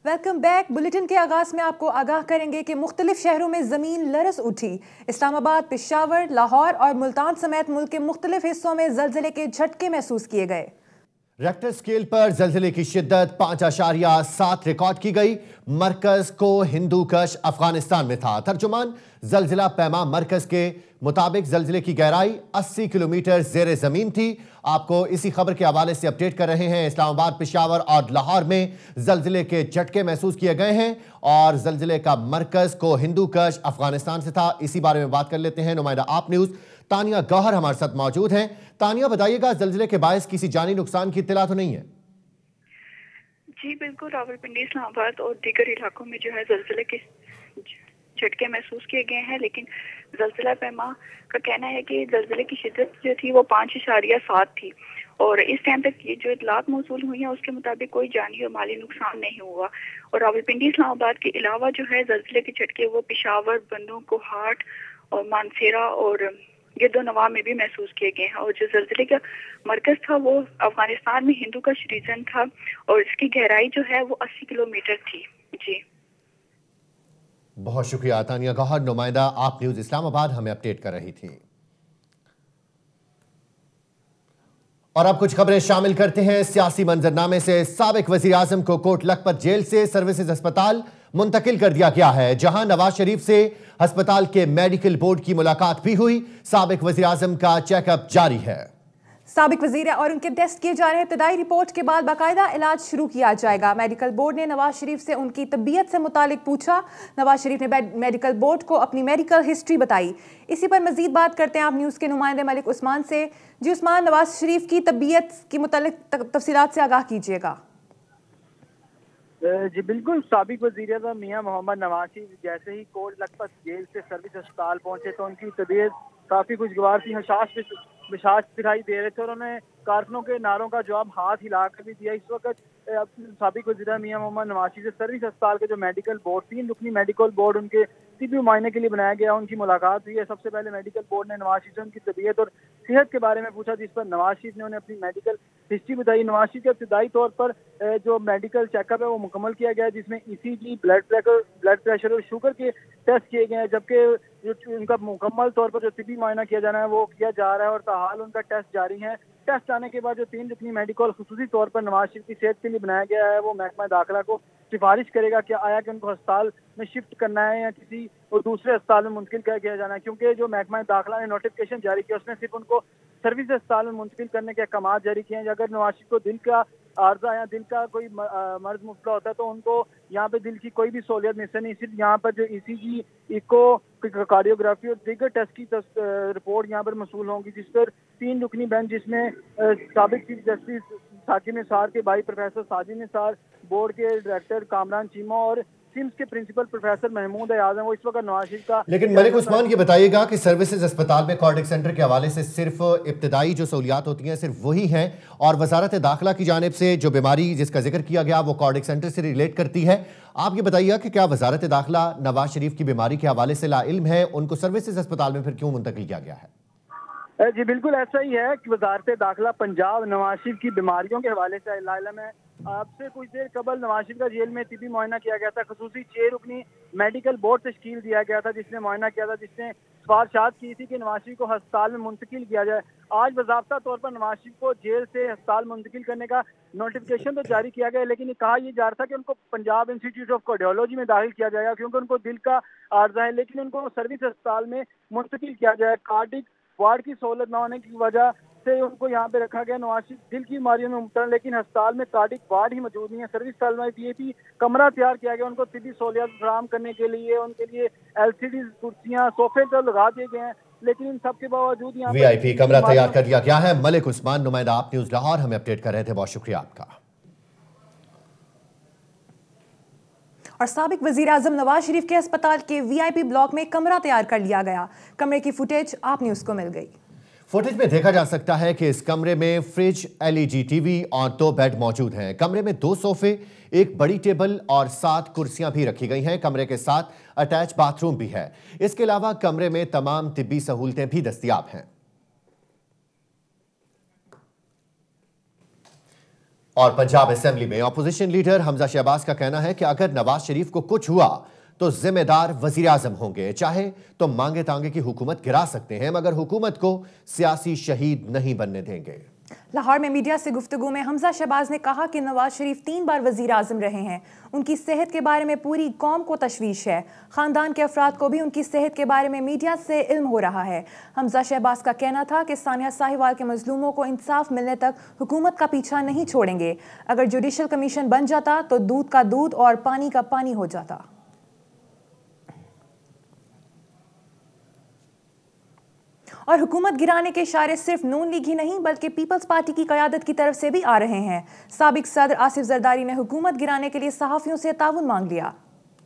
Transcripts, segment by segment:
Welcome back. Bulletin के आगाज में आपको आगाह करेंगे कि मुख्तलिफ शहरों में जमीन लरस उठी। इस्लामाबाद, पेशावर, लाहौर और मुल्तान समेत मुल्क के मुख्तलिफ हिस्सों में जलजिले के झटके महसूस किए गए। रेक्टर स्केल पर जलजिले की शिद्दत 5.7 रिकॉर्ड की गई। मरकज को हिंदू कश अफगानिस्तान में था। तर्जुमान जलजिला पैमा मरकज के मुताबिक जलजिले की गहराई 80 किलोमीटर जेर जमीन थी। आपको इसी खबर के हवाले से अपडेट कर रहे हैं। इस्लामाबाद, पेशावर और लाहौर में जलजिले के झटके महसूस किए गए हैं और जलजिले का मरकज को हिंदू कश अफगानिस्तान से था। इसी बारे में बात कर लेते हैं। नुमाइंदा आप न्यूज तानिया गौहर हमारे साथ मौजूद हैं। तानिया, बताइएगा, जलजिले के बायस किसी जानी नुकसान की इत्तला तो नहीं है? जी बिल्कुल, रावलपिंडी, इस्लामाबाद और दीगर इलाकों में जो है जलजिले के झटके महसूस किए गए हैं, लेकिन जलजिला पैमा का कहना है कि जलजिले की शिद्दत जो थी वो 5.7 थी और इस टाइम तक ये जो इतलात मौसूल हुई है उसके मुताबिक कोई जानी और माली नुकसान नहीं हुआ। और रावलपिंडी, इस्लामाबाद के अलावा जो है जलजिले के झटके वो पेशावर, बंदूं, कोहाट और मानसेरा और गिरदोनवा में भी महसूस किए गए हैं। और जो जलजिले का मरकज था वो अफगानिस्तान में हिंदू कश रीजन था और इसकी गहराई जो है वो 80 किलोमीटर थी। जी बहुत शुक्रिया तानिया गौहर, नुमाइंदा आप न्यूज इस्लामाबाद हमें अपडेट कर रही थी। और अब कुछ खबरें शामिल करते हैं सियासी मंजरनामे से। साबिक वजीर आजम को कोट लखपत जेल से सर्विसेज अस्पताल मुंतकिल कर दिया गया है, जहां नवाज शरीफ से अस्पताल के मेडिकल बोर्ड की मुलाकात भी हुई। साबिक वजीर आजम का चेकअप जारी है। साबिक वजीर और उनके टेस्ट किए जा रहे इब्तिदाई रिपोर्ट के बाद बाकायदा इलाज शुरू किया जाएगा। मेडिकल बोर्ड ने नवाज शरीफ से उनकी तबीयत से मुतालिक पूछा। नवाज शरीफ ने मेडिकल बोर्ड को अपनी मेडिकल हिस्ट्री बताई। इसी पर मजीद बात करते हैं आप न्यूज़ के नुमाइंदे मलिक उस्मान से। जी उस्मान, नवाज शरीफ की तबीयत की मुतालिक तफसीलात से आगाह कीजिएगा। जी बिल्कुल, साबिक वज़ीर आज़म मियां मोहम्मद नवाज शरीफ जैसे ही कोट लखपत जेल से सर्विस अस्पताल पहुंचे तो उनकी तबीयत काफ़ी खुशगवार थी। विशास दिखाई दे रहे थे और उन्होंने कारकुनों के नारों का जवाब हाथ हिला कर भी दिया। इस वक्त साबिक वज़ीर मियां मोहम्मद नवाज शरीफ से सर्विस अस्पताल के जो मेडिकल बोर्ड, 3 रुकनी मेडिकल बोर्ड उनके तिब्बी मुआयने के लिए बनाया गया, उनकी मुलाकात हुई है। सबसे पहले मेडिकल बोर्ड ने नवाज शरीफ से उनकी तबीयत और सेहत के बारे में पूछा, जिस पर नवाज शरीफ ने उन्हें अपनी मेडिकल हिस्ट्री बताई। नवाज शरीफ के इब्तिदाई तौर पर जो मेडिकल चेकअप है वो मुकम्मल किया गया है, जिसमें ECG, ब्लड प्रेशर और शुगर के टेस्ट किए गए हैं, जबकि उनका मुकम्मल तौर पर जो तिब्बी मुआयना किया जाना है वो किया जा रहा है और ताहाल उनका टेस्ट जारी है। टेस्ट आने के बाद जो 3 रुकनी मेडिकल खुसूसी तौर पर नवाज शरीफ की सेहत के लिए बनाया गया है वो महकमा दाखिला को सिफारिश करेगा कि आया कि उनको अस्पताल में शिफ्ट करना है या किसी और दूसरे अस्पताल में मुंतकिल किया जाना है, क्योंकि जो महकमा दाखिला ने नोटिफिकेशन जारी किया उसने सिर्फ उनको सर्विस अस्पताल में मुंतकिल करने के अहकाम जारी किए हैं। अगर नवाज शरीफ को दिल का आर्जा या दिल का कोई मर्ज मुबतला होता है तो उनको यहाँ पे दिल की कोई भी सहूलियत नहीं, सिर्फ यहाँ पर जो ECG, इको, कार्डियोग्राफी और दीगर टेस्ट की रिपोर्ट यहाँ पर मसूल होंगी, जिस पर 3 रुकनी बेंच जिसमें साबिक चीफ जस्टिस साकिब निसार के भाई प्रोफेसर साजिद निसार, बोर्ड के डायरेक्टर कामरान चीमा और सिम्स के प्रिंसिपल प्रोफेसर महमूद अयाज हैं, वो इस वक्त नवाज शरीफ का। लेकिन मलिक उस्मान, ये बताइएगा कि सर्विसेज अस्पताल में कार्डियक सेंटर के हवाले से सिर्फ इब्तिदाई जो सहूलियात होती हैं सिर्फ वही हैं और वजारत दाखिला की जानिब से जो बीमारी जिसका जिक्र किया गया वो कार्डियक सेंटर से रिलेट करती है। आप ये बताइएगा कि क्या वजारत दाखिला नवाज शरीफ की बीमारी के हवाले से लाइल्म है, उनको सर्विसेज अस्पताल में फिर क्यों मुंतकिल किया गया है? जी बिल्कुल ऐसा ही है कि वजारत दाखिला पंजाब नवाज शरीफ की बीमारियों के हवाले से लाइल्म है। आपसे कुछ देर कबल नवाज शरीफ का जेल में तिब्बी मुआयना किया गया था। खसूसी 6 रुकनी मेडिकल बोर्ड तश्कील दिया गया था जिसने मुआयना किया था, जिसने सिफारिशात की थी कि नवाज शरीफ को अस्पताल में मुंतकिल किया जाए। आज बाज़ाब्ता तौर पर नवाज शरीफ को जेल से अस्पताल मुंतकिल करने का नोटिफिकेशन तो जारी किया गया, लेकिन ये कहा यह जा रहा था कि उनको पंजाब इंस्टीट्यूट ऑफ कार्डियोलॉजी में दाखिल किया जाएगा क्योंकि उनको दिल का आर्जा है, लेकिन उनको सर्विस अस्पताल में मुंतकिल किया जाए। कार्डिक वार्ड की सहूलत न होने की वजह से उनको यहाँ पे रखा गया। नवाज शरीफ दिल की बीमारियों में मुब्तला, लेकिन अस्पताल में कार्डिक वार्ड ही मौजूद नहीं है। सर्विस अस्पताल में VIP कमरा तैयार किया गया उनको तिब्बी सहूलियत फराहम करने के लिए। उनके लिए LCD कुर्सियाँ, सोफे तो लगा दिए गए हैं, लेकिन इन सब के बावजूद यहाँ VIP कमरा तैयार कर दिया गया है। मलिक उस्मान, नुमाइंदा आप न्यूज लाहौर, हमें अपडेट कर रहे थे। बहुत शुक्रिया आपका। और साबिक वजीर आजम नवाज शरीफ के अस्पताल के VIP ब्लॉक में कमरा तैयार कर लिया गया। कमरे की फुटेज आप न्यूज़ को मिल गई। फुटेज में देखा जा सकता है कि इस कमरे में फ्रिज, LED TV और 2 बेड मौजूद हैं। कमरे में 2 सोफे, एक बड़ी टेबल और 7 कुर्सियां भी रखी गई हैं। कमरे के साथ अटैच बाथरूम भी है। इसके अलावा कमरे में तमाम तिब्बी सहूलतें भी दस्तयाब हैं। और पंजाब असेंबली में ऑपोजिशन लीडर हमजा शहबाज का कहना है कि अगर नवाज शरीफ को कुछ हुआ तो जिम्मेदार वजीर आजम होंगे। चाहे तो मांगे तांगे की हुकूमत गिरा सकते हैं मगर हुकूमत को सियासी शहीद नहीं बनने देंगे। लाहौर में मीडिया से गुफ्तगू में हमजा शहबाज ने कहा कि नवाज शरीफ 3 बार वजीर आजम रहे हैं। उनकी सेहत के बारे में पूरी कौम को तशवीश है। खानदान के अफराद को भी उनकी सेहत के बारे में मीडिया से इल्म हो रहा है। हमजा शहबाज का कहना था कि सानिया साहिवाल के मजलूमों को इंसाफ मिलने तक हुकूमत का पीछा नहीं छोड़ेंगे। अगर जुडिशल कमीशन बन जाता तो दूध का दूध और पानी का पानी हो जाता। और हुकूमत गिराने के इशारे सिर्फ नून लीग ही नहीं बल्कि पीपल्स पार्टी की क़यादत की तरफ से भी आ रहे हैं। साबिक सदर आसिफ जरदारी ने हुकूमत गिराने के लिए सहाफ़ियों से ताउन मांग लिया।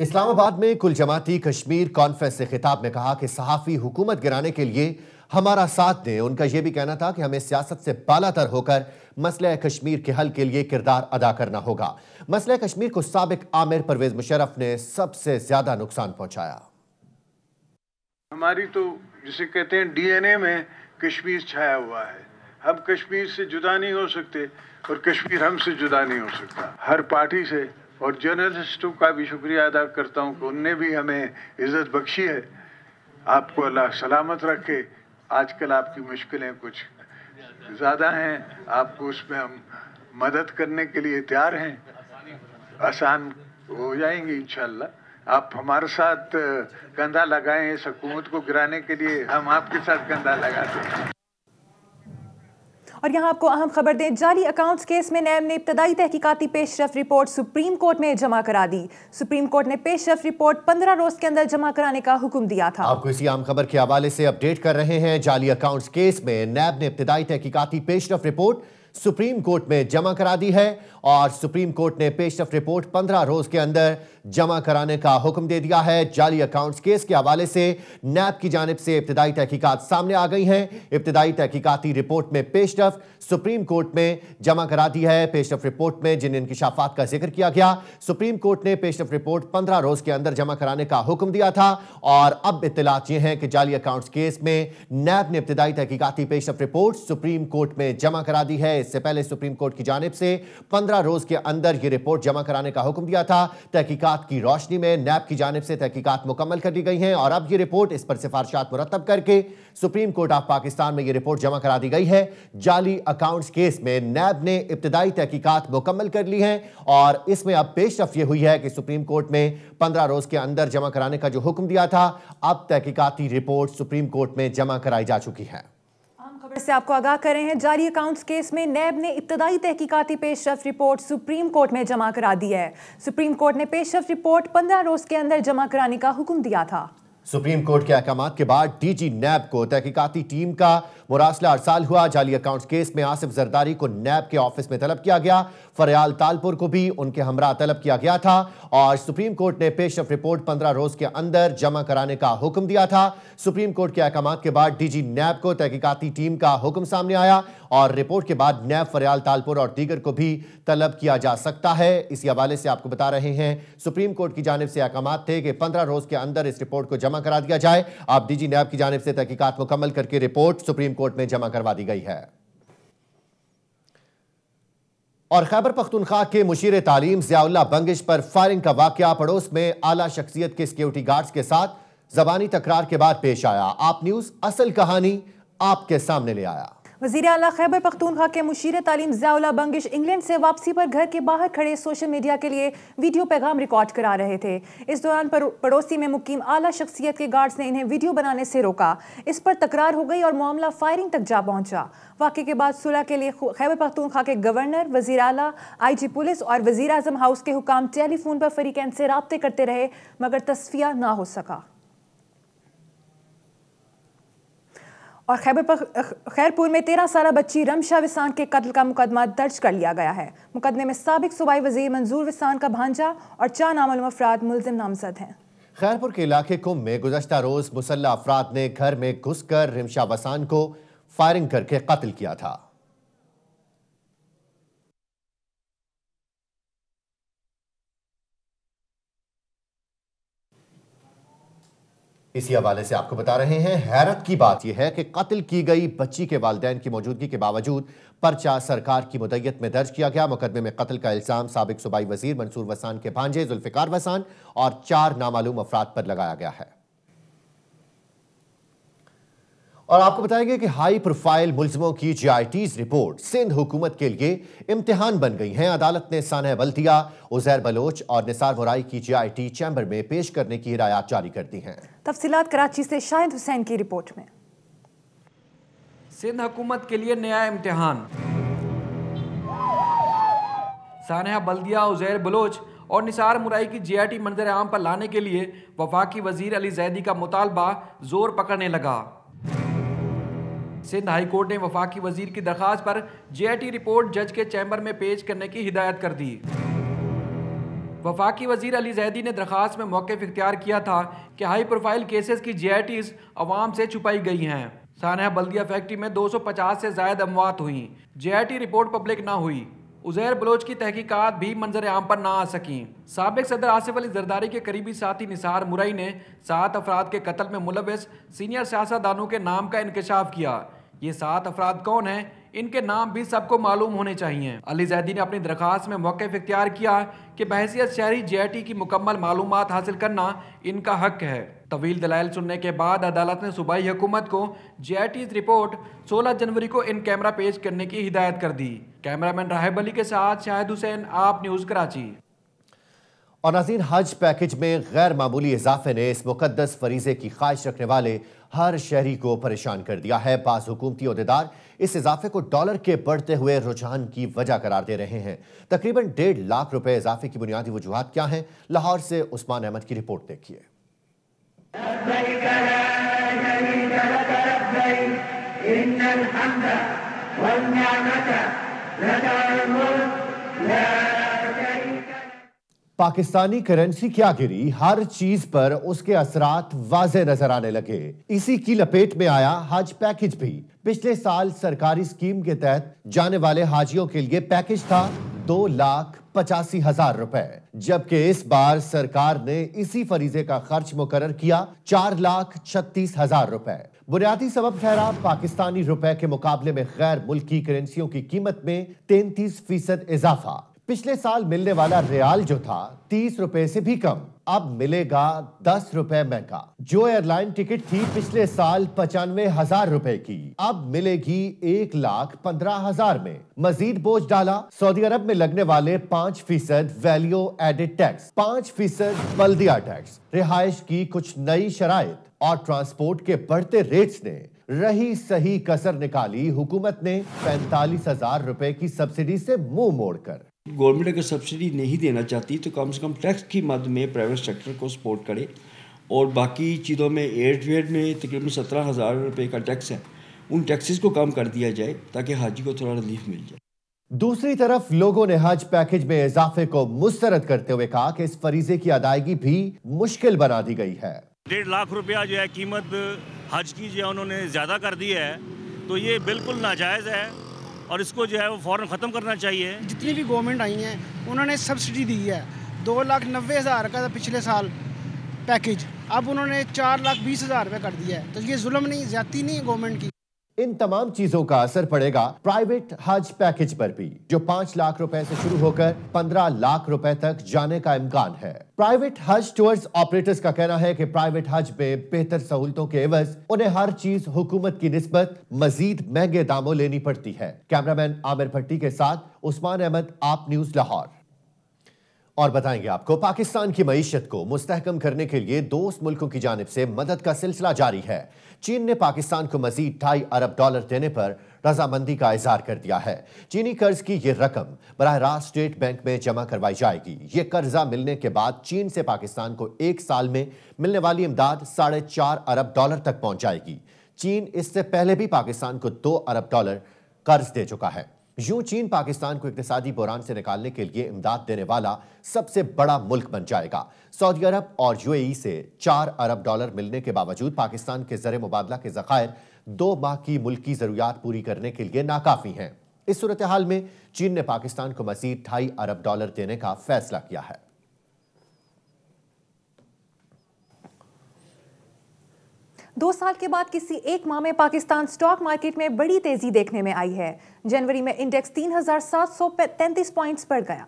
इस्लामाबाद में कुल जमाती कश्मीर कॉन्फ्रेंस से खिताब में कहा कि सहाफ़ी हुकूमत गिराने के लिए हमारा साथ दें। उनका यह भी कहना था कि हमें सियासत से बालातर होकर मसला कश्मीर के हल के लिए किरदार अदा करना होगा। मसला कश्मीर को साबिक आमिर परवेज मुशर्रफ ने सबसे ज्यादा नुकसान पहुंचाया। हमारी तो जिसे कहते हैं डीएनए में कश्मीर छाया हुआ है। हम कश्मीर से जुदा नहीं हो सकते और कश्मीर हमसे जुदा नहीं हो सकता। हर पार्टी से और जर्नलिस्टों का भी शुक्रिया अदा करता हूं कि उनने भी हमें इज्जत बख्शी है। आपको अल्लाह सलामत रखे। आजकल आपकी मुश्किलें कुछ ज़्यादा हैं, आपको उसमें हम मदद करने के लिए तैयार हैं। आसान हो जाएंगी इंशाल्लाह। आप हमारे साथ कंधा लगाएं। इस हुकूमत को गिराने के लिए हम आपके साथ कंधा लगाते हैं। और यहाँ आपको अहम खबर दें, जाली अकाउंट्स केस में नैब ने इब्तदाई तहकीकाती पेशरफ रिपोर्ट सुप्रीम कोर्ट में जमा करा दी। सुप्रीम कोर्ट ने पेशरफ रिपोर्ट 15 रोज के अंदर जमा कराने का हुक्म दिया था। आपको इसी आम खबर के हवाले से अपडेट कर रहे हैं। जाली अकाउंट्स केस में नैब ने इब्तदाई तहकीकाती पेशरफ रिपोर्ट सुप्रीम कोर्ट में जमा करा दी है और सुप्रीम कोर्ट ने पेशरफ रिपोर्ट 15 रोज के अंदर जमा कराने का हुक्म दे दिया है। जाली अकाउंट्स केस के हवाले से नैब की जानिब से इब्तदाई तहकीकात सामने आ गई हैं। इब्तदाई तहकीकाती रिपोर्ट में पेशरफ सुप्रीम कोर्ट में जमा करा दी है। पेशरफ रिपोर्ट में जिन इंकिशाफात का जिक्र किया गया, सुप्रीम कोर्ट ने पेशरफ रिपोर्ट 15 रोज के अंदर जमा कराने का हुक्म दिया था और अब इत्तलात यह है कि जाली अकाउंट्स केस में नैब ने इब्तदाई तहकीकाती पेशरफ रिपोर्ट सुप्रीम कोर्ट में जमा करा दी है। इससे पहले सुप्रीम कोर्ट की जानिब से 15 रोज के अंदर यह रिपोर्ट जमा कराने का हुक्म दिया था। तहकीकात की रोशनी में नैब की जानिब से तहकीकात मुकम्मल कर ली गई हैं और अब यह रिपोर्ट इस पर सिफारिशात मुरतब करके सुप्रीम कोर्ट ऑफ पाकिस्तान में यह रिपोर्ट जमा करा दी गई है। जाली अकाउंट्स केस में नैब ने इब्तदाई तहकीकात मुकम्मल कर ली हैं और इसमें अब पेशरफ यह हुई है कि सुप्रीम कोर्ट में 15 रोज के अंदर जमा कराने का जो हुक्म दिया था, अब तहकीकाती रिपोर्ट सुप्रीम कोर्ट में जमा कराई जा चुकी है। खबर से आपको आगाह कर रहे हैं, जाली अकाउंट्स केस में नैब ने इब्तदाई तहकीकाती पेशरफ रिपोर्ट सुप्रीम कोर्ट में जमा करा दी है। सुप्रीम कोर्ट ने पेशरफ रिपोर्ट 15 रोज के अंदर जमा कराने का हुक्म दिया था। सुप्रीम कोर्ट के अहकामात के बाद डीजी नैब को तहकीकाती टीम का मुरासला अरसाल हुआ। जाली अकाउंट्स केस में आसिफ जरदारी को नैब के ऑफिस में तलब किया गया। फरयाल तालपुर को भी उनके हमरा तलब किया गया था और सुप्रीम कोर्ट ने पेशरफ रिपोर्ट 15 रोज के अंदर जमा कराने का हुक्म दिया था। सुप्रीम कोर्ट के अहकामात के बाद डीजी नैब को तहकीकाती टीम का हुक्म सामने आया और रिपोर्ट के बाद नैब, फरयाल तालपुर और दीगर को भी तलब किया जा सकता है। इसी हवाले से आपको बता रहे हैं, सुप्रीम कोर्ट की जानिब से अहकामात थे कि 15 रोज के अंदर इस रिपोर्ट को जमा करा दिया जाए। अब डीजी नैब की जानिब से तहकीकात मुकम्मल करके रिपोर्ट सुप्रीम कोर्ट में जमा करवा दी गई है। और खैबर पख्तूनख्वा के मुशीर तालीम ज़ियाउल्लाह बंगिश पर फायरिंग का वाकया पड़ोस में आला शख्सियत के सिक्योरिटी गार्ड्स के साथ ज़बानी तकरार के बाद पेश आया। आप न्यूज़ असल कहानी आपके सामने ले आया। वज़ीर आला खैबर पख्तूनख्वा के मुशीर तालीम ज़ियाउल्लाह बंगिश इंग्लैंड से वापसी पर घर के बाहर खड़े सोशल मीडिया के लिए वीडियो पैगाम रिकॉर्ड करा रहे थे। इस दौरान पड़ोसी में मुकीम आला शख्सियत के गार्ड्स ने इन्हें वीडियो बनाने से रोका। इस पर तकरार हो गई और मामला फायरिंग तक जा पहुंचा। वाक़े के बाद सुलह के लिए खैबर पख्तूनख्वा के गवर्नर, वज़ीर आला, IG पुलिस और वज़ीर आज़म हाउस के हुकाम टेलीफोन पर फरीकैन से राब्ते करते रहे मगर तस्फिया ना हो सका। और खैरपुर में 13 साला बच्ची रमशा विसान के कत्ल का मुकदमा दर्ज कर लिया गया है। मुकदमे में साबिक सूबाई वजीर मंजूर विसान का भांजा और 4 नामालूम अफराद मुल्जिम नामजद हैं। खैरपुर के इलाके कुम में गुज़श्ता रोज मुसल्लह अफराद ने घर में घुसकर रमशा वसान को फायरिंग करके कत्ल किया था। इसी हवाले से आपको बता रहे हैं, हैरत की बात यह है कि कत्ल की गई बच्ची के वालिदैन की मौजूदगी के बावजूद पर्चा सरकार की मुद्दत में दर्ज किया गया। मुकदमे में कत्ल का इल्जाम साबिक सूबाई वजीर मंसूर वसान के भांजे जुल्फिकार वसान और 4 नामालूम अफराद पर लगाया गया है। और आपको बताएंगे कि हाई प्रोफाइल मुल्जिमों की GIT's रिपोर्ट सिंध हुकूमत के लिए इम्तिहान बन गई हैं। अदालत ने सानह बल्दिया, उजैर बलोच और निसार मुराई की GIT चैम्बर में पेश करने की हिदायत जारी कर दी हैं। तफसीलात कराची से शाहिद हुसैन की रिपोर्ट में। सिंध हुकूमत के लिए नया इम्तिहान। सानह बल्दिया, उजैर बलोच और निसार मुराई की GIT मंजर आम पर लाने के लिए वफाकी वजीर अली जैदी का मुतालबा जोर पकड़ने लगा। सिंध हाई कोर्ट ने वफाकी वजीर की दरखास्त पर GIT रिपोर्ट जज के चैम्बर में पेश करने की हिदायत कर दी। वफाकी वजीर अली जैदी ने दरखास्त में मौक़िफ़ इख्तियार किया था कि हाई प्रोफाइल केसेस की GITs अवाम से छुपाई गई हैं। सानह बल्दिया फैक्ट्री में 250 से ज़ायद अमवात हुई। GIT रिपोर्ट पब्लिक ना हुई। उजैर बलोच की तहकीकात भी मंजर आम पर ना आ सकी। साबिक सदर आसिफ अली जरदारी के करीबी साथी निसार मुराई ने 7 अफराद के कत्ल में मुलव्वस सीनियर सियासतदानों के नाम का इंकशाफ किया। ये 7 अफराद कौन हैं, इनके नाम भी सबको मालूम होने चाहिए। अली जैदी ने अपनी दरखास्त में मौक़िफ़ इख्तियार किया कि बहैसियत शहरी GIT की मुकम्मल मालूमात हासिल करना इनका हक है। तवील दलाइल सुनने के बाद अदालत ने सूबाई हुकूमत को GIT's रिपोर्ट 16 जनवरी को इन कैमरा पेश करने की हिदायत कर दी। कैमरामैन राहिब अली के साथ शाहिद हुसैन, आप न्यूज़ कराची। और नाज़रीन, हज पैकेज में गैर मामूली इजाफे ने इस मुकद्दस फरीजे की ख्वाहिश रखने वाले हर शहरी को परेशान कर दिया है। बाज़ हुकूमती ओहदेदार इस इजाफे को डॉलर के बढ़ते हुए रुझान की वजह करार दे रहे हैं। तकरीबन 1.5 लाख रुपए इजाफे की बुनियादी वजूहात क्या हैं? लाहौर से उस्मान अहमद की रिपोर्ट देखिए। पाकिस्तानी करेंसी क्या गिरी, हर चीज पर उसके असरात वाज़े नजर आने लगे। इसी की लपेट में आया हज पैकेज भी। पिछले साल सरकारी स्कीम के तहत जाने वाले हाजियों के लिए पैकेज था 2,85,000 रुपए, जबकि इस बार सरकार ने इसी फरीजे का खर्च मुकर्रर किया 4,36,000 रुपए। बुनियादी सबब ठहरा पाकिस्तानी रुपए के मुकाबले में गैर मुल्की करेंसियों की कीमत में 33% इजाफा। पिछले साल मिलने वाला रियाल जो था 30 रुपए से भी कम, अब मिलेगा 10 रुपए महंगा। जो एयरलाइन टिकट थी पिछले साल 95,000 रुपए की, अब मिलेगी 1,15,000 में। मजीद बोझ डाला सऊदी अरब में लगने वाले 5% वैल्यू एडेड टैक्स, 5% बल्दिया टैक्स, रिहाइश की कुछ नई शराइत और ट्रांसपोर्ट के बढ़ते रेट्स ने रही सही कसर निकाली। हुकूमत ने 45,000 रुपए की सब्सिडी से मुंह मोड़कर गवर्नमेंट अगर सब्सिडी नहीं देना चाहती तो कम से कम टैक्स की मद में प्राइवेट सेक्टर को सपोर्ट करे, और बाकी चीज़ों में एयरफेयर में तकरीबन 17,000 रुपये का टैक्स है, उन टैक्सेस को कम कर दिया जाए ताकि हाजी को थोड़ा रिलीफ मिल जाए। दूसरी तरफ लोगों ने हज पैकेज में इजाफे को मुस्तरद करते हुए कहा कि इस फरीजे की अदायगी भी मुश्किल बना दी गई है। 1.5 लाख रुपया जो है कीमत हज की जो है उन्होंने ज़्यादा कर दी है, तो ये बिल्कुल नाजायज़ है और इसको जो है वो फ़ौरन ख़त्म करना चाहिए। जितनी भी गवर्नमेंट आई हैं उन्होंने सब्सिडी दी है। 2,90,000 का पिछले साल पैकेज, अब उन्होंने 4,20,000 रुपये कर दिया है। तो ये जुल्म नहीं, ज़्यादती नहीं है गवर्नमेंट की। इन तमाम चीजों का असर पड़ेगा प्राइवेट हज पैकेज पर भी, जो 5 लाख रुपए से शुरू होकर 15 लाख रुपए तक जाने का इम्कान है। प्राइवेट हज टूर्स ऑपरेटर्स का कहना है कि प्राइवेट हज में बेहतर सहूलतों के एवज उन्हें हर चीज हुकूमत की निस्बत मजीद महंगे दामों लेनी पड़ती है। कैमरामैन आमिर भट्टी के साथ उस्मान अहमद, आप न्यूज लाहौर। और बताएंगे आपको, पाकिस्तान की मईशत को मुस्तहकम करने के लिए दोस्त मुल्कों की जानिब से मदद का सिलसिला जारी है। चीन ने पाकिस्तान को मजीद $2.5 अरब देने पर रजामंदी का इजहार कर दिया है। चीनी कर्ज की यह रकम बराह रास्त स्टेट बैंक में जमा करवाई जाएगी। ये कर्जा मिलने के बाद चीन से पाकिस्तान को 1 साल में मिलने वाली इमदाद $4.5 अरब तक पहुंच जाएगी। चीन इससे पहले भी पाकिस्तान को $2 अरब कर्ज दे चुका है। यूं चीन पाकिस्तान को इक्तिसादी बहरान से निकालने के लिए इमदाद देने वाला सबसे बड़ा मुल्क बन जाएगा। सऊदी अरब और यूएई से $4 अरब मिलने के बावजूद पाकिस्तान के ज़र मुबादला के ज़खायर 2 माह की मुल्की ज़रूरियात पूरी करने के लिए नाकाफी हैं। इस सूरत हाल में चीन ने पाकिस्तान को मज़ीद $2.5 अरब देने का फैसला किया है। 2 साल के बाद किसी एक माह में पाकिस्तान स्टॉक मार्केट में बड़ी तेजी देखने में आई है। जनवरी में इंडेक्स 3,733 पॉइंट्स पर गया।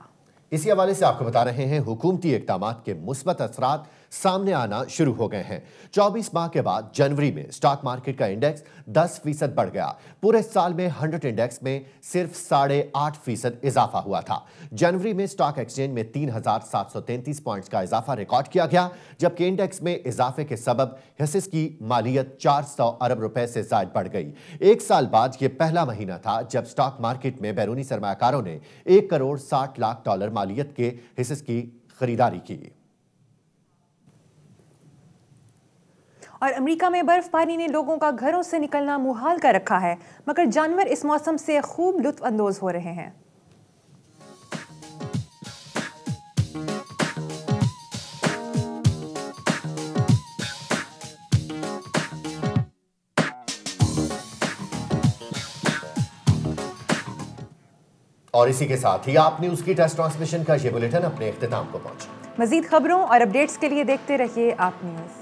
इसी हवाले से आपको बता रहे हैं, हुकूमती इक़दामात के मुस्बत असरात सामने आना शुरू हो गए हैं। 24 माह के बाद जनवरी में स्टॉक मार्केट का इंडेक्स 10% बढ़ गया। पूरे साल में 100 इंडेक्स में सिर्फ 8.5% इजाफा हुआ था। जनवरी में स्टॉक एक्सचेंज में 3,733 पॉइंट्स का इजाफा रिकॉर्ड किया गया, जबकि इंडेक्स में इजाफे के सबब हिस्से की मालियत 400 अरब रुपए से ज्यादा बढ़ गई। 1 साल बाद यह पहला महीना था जब स्टॉक मार्केट में बैरूनी सरमायाकारों ने $1 करोड़ 60 लाख मालियत के हिस्से की खरीदारी की। और अमेरिका में बर्फबारी ने लोगों का घरों से निकलना मुहाल कर रखा है, मगर जानवर इस मौसम से खूब लुत्फ अंदोज हो रहे हैं। और इसी के साथ ही आप न्यूज की टेस्ट ट्रांसमिशन का ये बुलेटिन अपने इख्तिताम को पहुंचा। मजीद खबरों और अपडेट्स के लिए देखते रहिए आप न्यूज।